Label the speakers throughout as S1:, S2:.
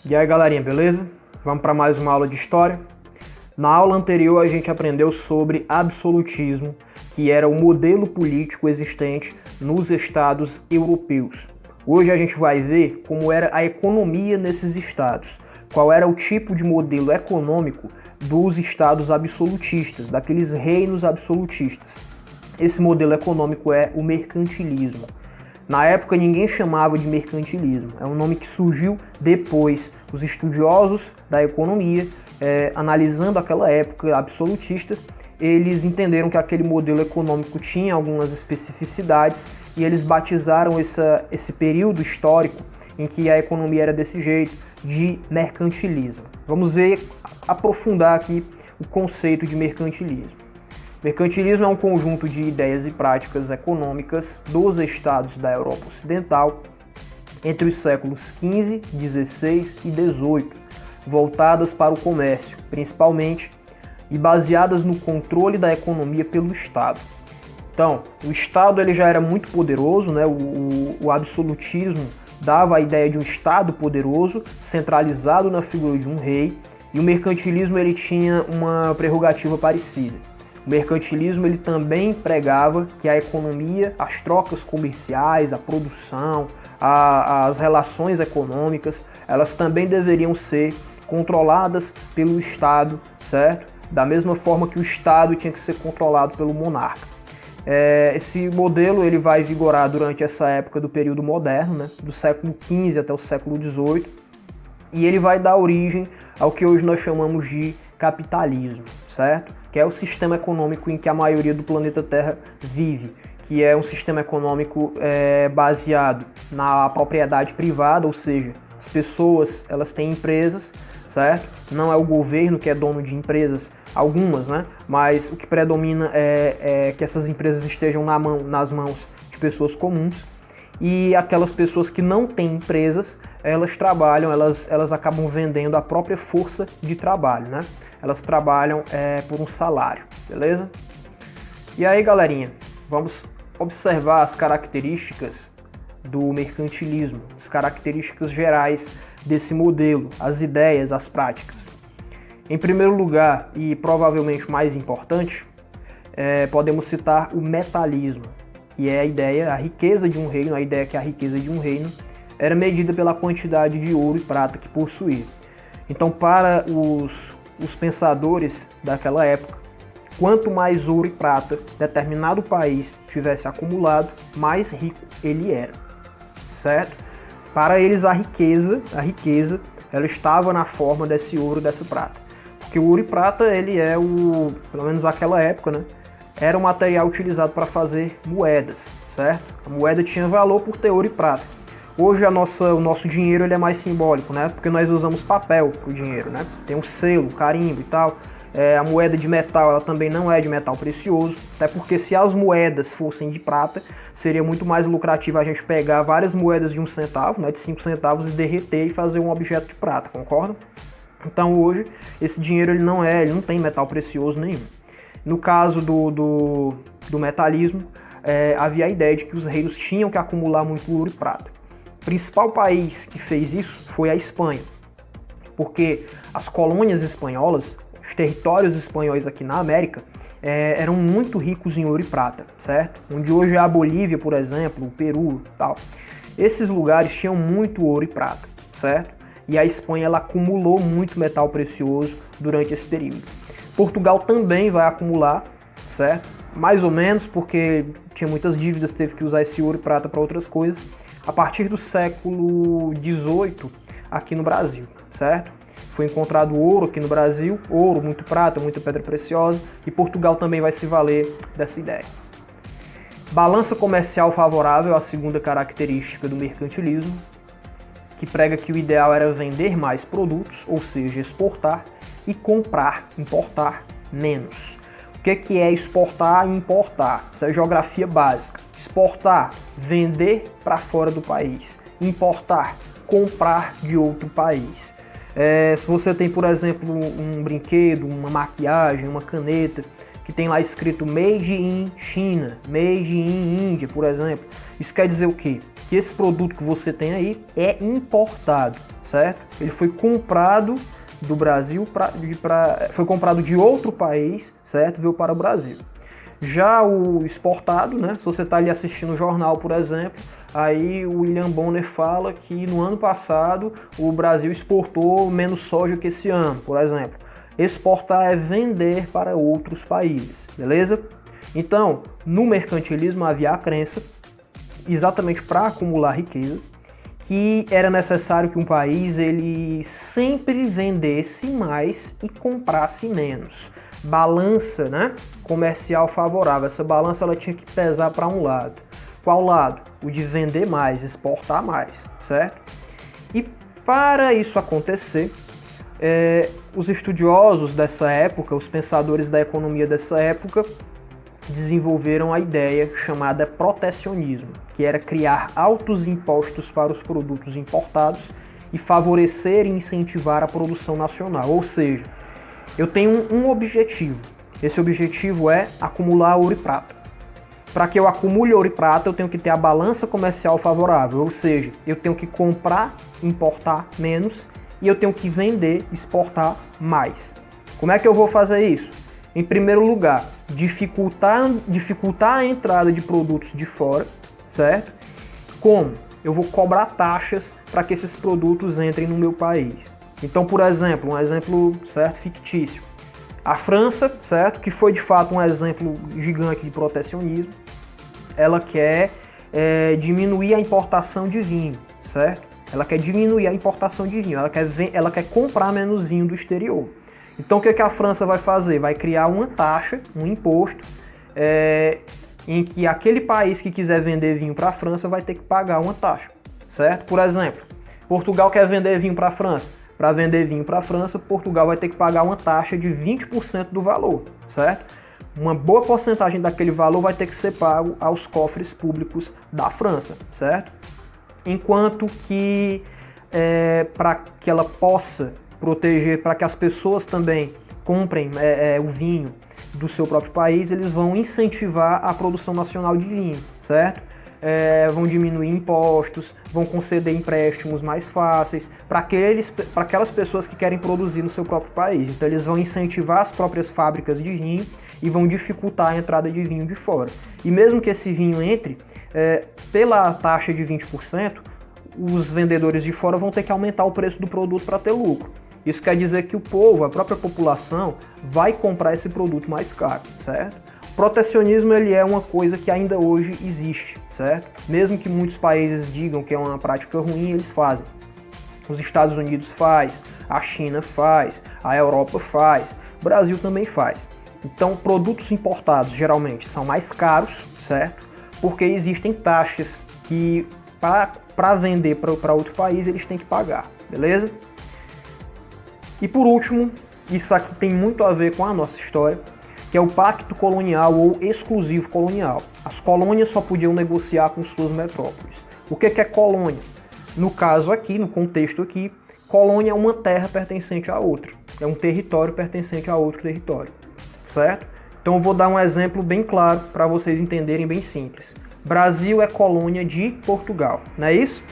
S1: E aí galerinha, beleza? Vamos para mais uma aula de história. Na aula anterior a gente aprendeu sobre absolutismo, que era o modelo político existente nos estados europeus. Hoje a gente vai ver como era a economia nesses estados, qual era o tipo de modelo econômico dos estados absolutistas, daqueles reinos absolutistas. Esse modelo econômico é o mercantilismo. Na época ninguém chamava de mercantilismo, é um nome que surgiu depois. Os estudiosos da economia, analisando aquela época absolutista, eles entenderam que aquele modelo econômico tinha algumas especificidades e eles batizaram esse período histórico em que a economia era desse jeito, de mercantilismo. Vamos ver, aprofundar aqui o conceito de mercantilismo. Mercantilismo é um conjunto de ideias e práticas econômicas dos estados da Europa Ocidental entre os séculos XV, XVI e XVIII, voltadas para o comércio, principalmente, e baseadas no controle da economia pelo Estado. Então, o Estado ele já era muito poderoso, né? O absolutismo dava a ideia de um Estado poderoso, centralizado na figura de um rei, e o mercantilismo ele tinha uma prerrogativa parecida. O mercantilismo ele também pregava que a economia, as trocas comerciais, a produção, as relações econômicas, elas também deveriam ser controladas pelo Estado, certo? Da mesma forma que o Estado tinha que ser controlado pelo monarca. Esse modelo ele vai vigorar durante essa época do período moderno, né? Do século XV até o século XVIII, e ele vai dar origem ao que hoje nós chamamos de capitalismo, certo? Que é o sistema econômico em que a maioria do planeta Terra vive, que é um sistema econômico baseado na propriedade privada, ou seja, as pessoas elas têm empresas, certo? Não é o governo que é dono de empresas, algumas, né? Mas o que predomina é que essas empresas estejam nas mãos de pessoas comuns, e aquelas pessoas que não têm empresas, elas trabalham, elas acabam vendendo a própria força de trabalho, né? Elas trabalham por um salário, beleza? E aí, galerinha, vamos observar as características do mercantilismo, as características gerais desse modelo, as ideias, as práticas. Em primeiro lugar, e provavelmente mais importante, podemos citar o metalismo, que é a ideia, a riqueza de um reino, a ideia que a riqueza de um reino era medida pela quantidade de ouro e prata que possuía. Então, para os pensadores daquela época, quanto mais ouro e prata determinado país tivesse acumulado, mais rico ele era, certo? Para eles a riqueza, ela estava na forma desse ouro, dessa prata. Porque o ouro e prata, ele é pelo menos naquela época, né? Era um material utilizado para fazer moedas, certo? A moeda tinha valor por ter ouro e prata. Hoje o nosso dinheiro ele é mais simbólico, né? Porque nós usamos papel para o dinheiro, né? Tem um selo, um carimbo e tal. A moeda de metal ela também não é de metal precioso, até porque se as moedas fossem de prata, seria muito mais lucrativo a gente pegar várias moedas de 1 centavo, né, de 5 centavos e derreter e fazer um objeto de prata, concorda? Então hoje esse dinheiro ele não tem metal precioso nenhum. No caso do metalismo, havia a ideia de que os reinos tinham que acumular muito ouro e prata. O principal país que fez isso foi a Espanha, porque as colônias espanholas, os territórios espanhóis aqui na América, eram muito ricos em ouro e prata, certo? Onde hoje é a Bolívia, por exemplo, o Peru e tal. Esses lugares tinham muito ouro e prata, certo? E a Espanha ela acumulou muito metal precioso durante esse período. Portugal também vai acumular, certo? Mais ou menos, porque tinha muitas dívidas, teve que usar esse ouro e prata para outras coisas. A partir do século XVIII, aqui no Brasil, certo? Foi encontrado ouro aqui no Brasil, ouro, muito prata, muita pedra preciosa, e Portugal também vai se valer dessa ideia. Balança comercial favorável é a segunda característica do mercantilismo, que prega que o ideal era vender mais produtos, ou seja, exportar, e comprar, importar menos. O que é exportar e importar? Isso é geografia básica. Exportar, vender para fora do país. Importar, comprar de outro país. Se você tem, por exemplo, um brinquedo, uma maquiagem, uma caneta, que tem lá escrito Made in China, Made in Índia, por exemplo, isso quer dizer o quê? que esse produto que você tem aí é importado, certo? Ele foi comprado do Brasil, foi comprado de outro país, certo? Veio para o Brasil. Já o exportado, né? Se você está ali assistindo o jornal, por exemplo, aí o William Bonner fala que no ano passado o Brasil exportou menos soja que esse ano, por exemplo. Exportar é vender para outros países, beleza? Então, no mercantilismo havia a crença, exatamente para acumular riqueza, que era necessário que um país ele sempre vendesse mais e comprasse menos. Balança, né, comercial favorável. Essa balança ela tinha que pesar para um lado. Qual lado? O de vender mais, exportar mais, certo? E para isso acontecer, os estudiosos dessa época, os pensadores da economia dessa época, desenvolveram a ideia chamada protecionismo, que era criar altos impostos para os produtos importados e favorecer e incentivar a produção nacional. Ou seja, eu tenho um objetivo. Esse objetivo é acumular ouro e prata. Para que eu acumule ouro e prata, eu tenho que ter a balança comercial favorável, ou seja, eu tenho que comprar, importar menos e eu tenho que vender, exportar mais. Como é que eu vou fazer isso? Em primeiro lugar, dificultar a entrada de produtos de fora, certo? Como? Eu vou cobrar taxas para que esses produtos entrem no meu país. Então, por exemplo, um exemplo, certo, fictício. A França, certo, que foi de fato um exemplo gigante de protecionismo, ela quer diminuir a importação de vinho, certo? Ela quer diminuir a importação de vinho, ela quer comprar menos vinho do exterior. Então o que a França vai fazer? Vai criar uma taxa, um imposto, em que aquele país que quiser vender vinho para a França vai ter que pagar uma taxa, certo? Por exemplo, Portugal quer vender vinho para a França. Para vender vinho para a França, Portugal vai ter que pagar uma taxa de 20% do valor, certo? Uma boa porcentagem daquele valor vai ter que ser pago aos cofres públicos da França, certo? Enquanto que para que ela possa proteger, para que as pessoas também comprem o vinho do seu próprio país, eles vão incentivar a produção nacional de vinho, certo? Vão diminuir impostos, vão conceder empréstimos mais fáceis para aquelas pessoas que querem produzir no seu próprio país. Então eles vão incentivar as próprias fábricas de vinho e vão dificultar a entrada de vinho de fora. E mesmo que esse vinho entre, pela taxa de 20%, os vendedores de fora vão ter que aumentar o preço do produto para ter lucro. Isso quer dizer que o povo, a própria população, vai comprar esse produto mais caro, certo? O protecionismo ele é uma coisa que ainda hoje existe, certo? Mesmo que muitos países digam que é uma prática ruim, eles fazem. Os Estados Unidos faz, a China faz, a Europa faz, o Brasil também faz. Então, produtos importados geralmente são mais caros, certo? Porque existem taxas que para vender para outro país eles têm que pagar, beleza? E por último, isso aqui tem muito a ver com a nossa história, que é o pacto colonial ou exclusivo colonial. As colônias só podiam negociar com suas metrópoles. O que é colônia? No caso aqui, no contexto aqui, colônia é uma terra pertencente a outra. É um território pertencente a outro território, certo? Então eu vou dar um exemplo bem claro para vocês entenderem, bem simples. Brasil é colônia de Portugal, não é isso?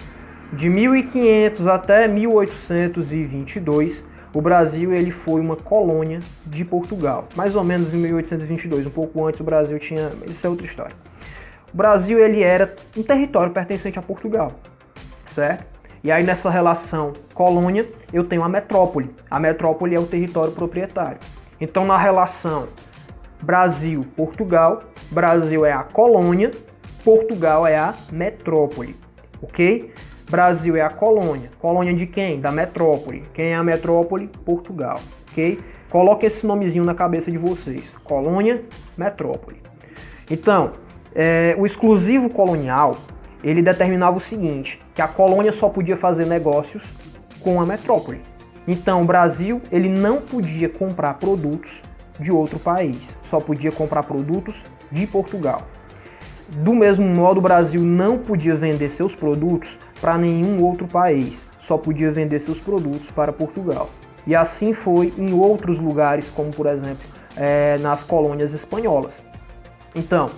S1: De 1500 até 1822, o Brasil ele foi uma colônia de Portugal. Mais ou menos em 1822, um pouco antes o Brasil tinha... Isso é outra história. O Brasil ele era um território pertencente a Portugal, certo? E aí nessa relação colônia, eu tenho a metrópole. A metrópole é o território proprietário. Então na relação Brasil-Portugal, Brasil é a colônia, Portugal é a metrópole, ok? Brasil é a colônia. Colônia de quem? Da metrópole. Quem é a metrópole? Portugal, ok? Coloque esse nomezinho na cabeça de vocês. Colônia, metrópole. Então, o exclusivo colonial, ele determinava o seguinte, que a colônia só podia fazer negócios com a metrópole. Então, o Brasil, ele não podia comprar produtos de outro país, só podia comprar produtos de Portugal. Do mesmo modo, o Brasil não podia vender seus produtos para nenhum outro país, só podia vender seus produtos para Portugal. E assim foi em outros lugares, como por exemplo, nas colônias espanholas. Então,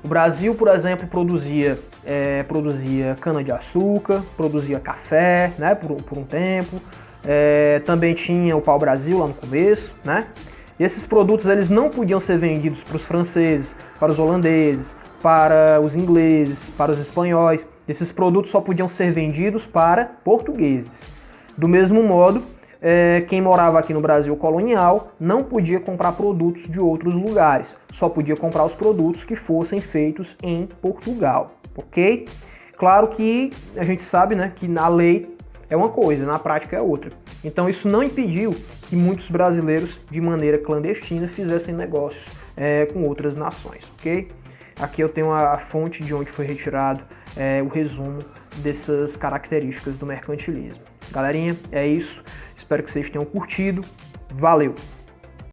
S1: O Brasil, por exemplo, produzia cana-de-açúcar, produzia café, né, por um tempo. Também tinha o pau-brasil lá no começo, né? E esses produtos eles não podiam ser vendidos para os franceses, para os holandeses, para os ingleses, para os espanhóis. Esses produtos só podiam ser vendidos para portugueses. Do mesmo modo, quem morava aqui no Brasil colonial não podia comprar produtos de outros lugares, só podia comprar os produtos que fossem feitos em Portugal, ok? Claro que a gente sabe, né, que na lei é uma coisa, na prática é outra. Então isso não impediu que muitos brasileiros, de maneira clandestina, fizessem negócios com outras nações, ok? Aqui eu tenho a fonte de onde foi retirado o resumo dessas características do mercantilismo. Galerinha, é isso. Espero que vocês tenham curtido. Valeu!